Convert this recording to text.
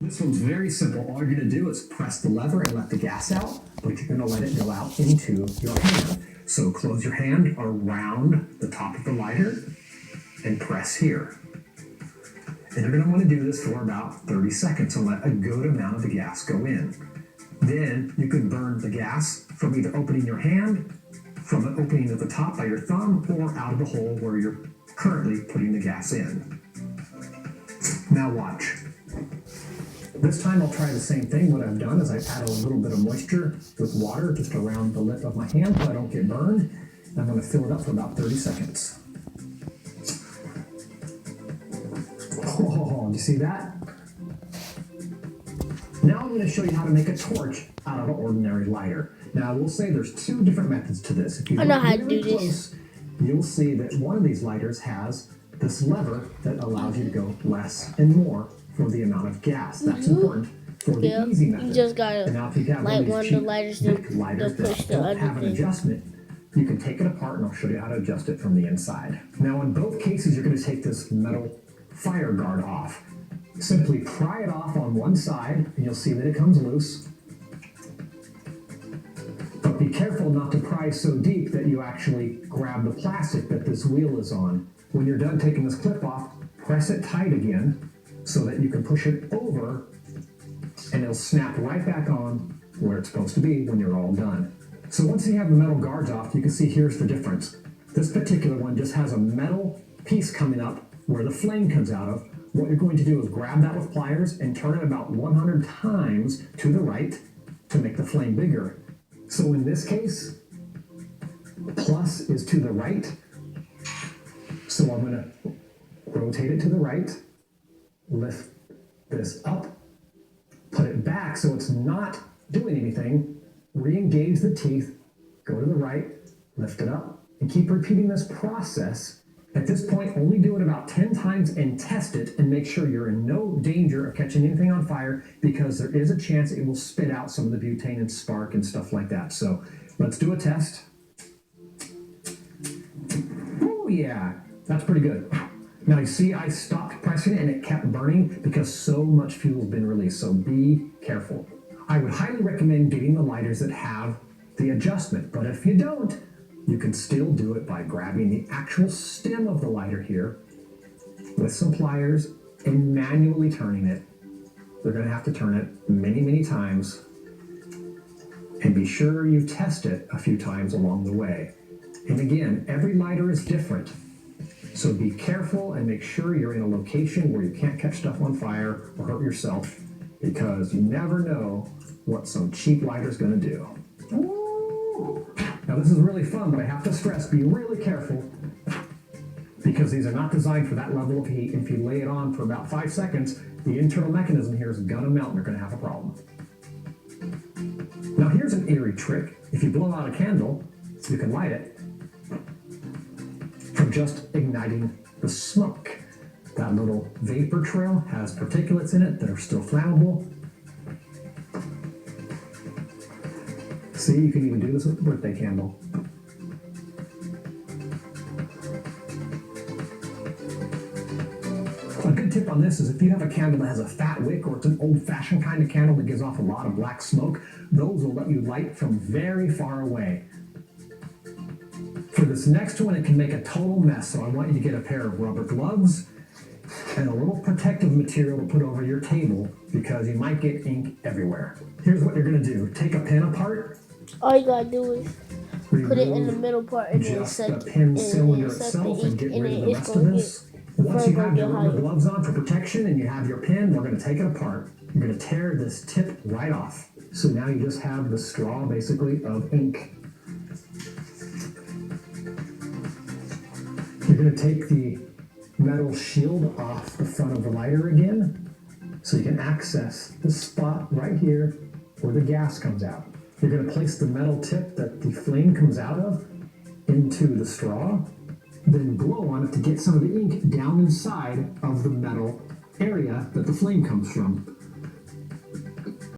This one's very simple. All you're going to do is press the lever and let the gas out, but you're going to let it go out into your hand. So close your hand around the top of the lighter and press here. And you're going to want to do this for about 30 seconds and let a good amount of the gas go in. Then you can burn the gas from either opening your hand, from an opening at the top by your thumb, or out of the hole where you're currently putting the gas in. Now watch. This time I'll try the same thing. What I've done is I've added a little bit of moisture with water just around the lip of my hand so I don't get burned. And I'm going to fill it up for about 30 seconds. Oh, do you see that? Now I'm going to show you how to make a torch out of an ordinary lighter. Now I will say there's two different methods to this. If you I know how to really do close, this. you'll see that one of these lighters has this lever that allows you to go less and more for the amount of gas. That's important for the Yep. easy method. You just gotta And now if you have light one one of of these the cheap lighters Bic to lighters push that the don't other have an thing. adjustment, you can take it apart and I'll show you how to adjust it from the inside. Now in both cases, you're going to take this metal fire guard off. Simply pry it off on one side and you'll see that it comes loose. But be careful not to pry so deep that you actually grab the plastic that this wheel is on. When you're done taking this clip off, press it tight again so that you can push it over and it'll snap right back on where it's supposed to be when you're all done. So once you have the metal guards off, you can see here's the difference. This particular one just has a metal piece coming up where the flame comes out of. What you're going to do is grab that with pliers and turn it about 100 times to the right to make the flame bigger. So in this case, plus is to the right. So I'm going to rotate it to the right, lift this up, put it back so it's not doing anything, re-engage the teeth, go to the right, lift it up, and keep repeating this process. At this point, only do it about 10 times and test it and make sure you're in no danger of catching anything on fire because there is a chance it will spit out some of the butane and spark and stuff like that. So let's do a test. Oh yeah, that's pretty good. Now you see I stopped pressing it and it kept burning because so much fuel has been released, so be careful. I would highly recommend getting the lighters that have the adjustment, but if you don't, you can still do it by grabbing the actual stem of the lighter here with some pliers and manually turning it. You're going to have to turn it many, many times and be sure you test it a few times along the way. And again, every lighter is different. So be careful and make sure you're in a location where you can't catch stuff on fire or hurt yourself because you never know what some cheap lighter is going to do. Ooh. Now this is really fun, but I have to stress, be really careful because these are not designed for that level of heat. If you lay it on for about 5 seconds, the internal mechanism here is going to melt and you're going to have a problem. Now here's an eerie trick. If you blow out a candle, you can light it from just igniting the smoke. That little vapor trail has particulates in it that are still flammable. See, you can even do this with a birthday candle. A good tip on this is if you have a candle that has a fat wick or it's an old-fashioned kind of candle that gives off a lot of black smoke, those will let you light from very far away. For this next one, it can make a total mess, so I want you to get a pair of rubber gloves and a little protective material to put over your table because you might get ink everywhere. Here's what you're going to do. Take a pin apart. All you gotta do is put it in the middle part and then just set the pin cylinder set itself the and get ink rid of and the it's rest of gonna this. get Once you have your further rubber higher. gloves on for protection and you have your pin, we're going to take it apart. You're going to tear this tip right off. So now you just have the straw basically of ink. You're going to take the metal shield off the front of the lighter again so you can access the spot right here where the gas comes out. You're going to place the metal tip that the flame comes out of into the straw, then blow on it to get some of the ink down inside of the metal area that the flame comes from.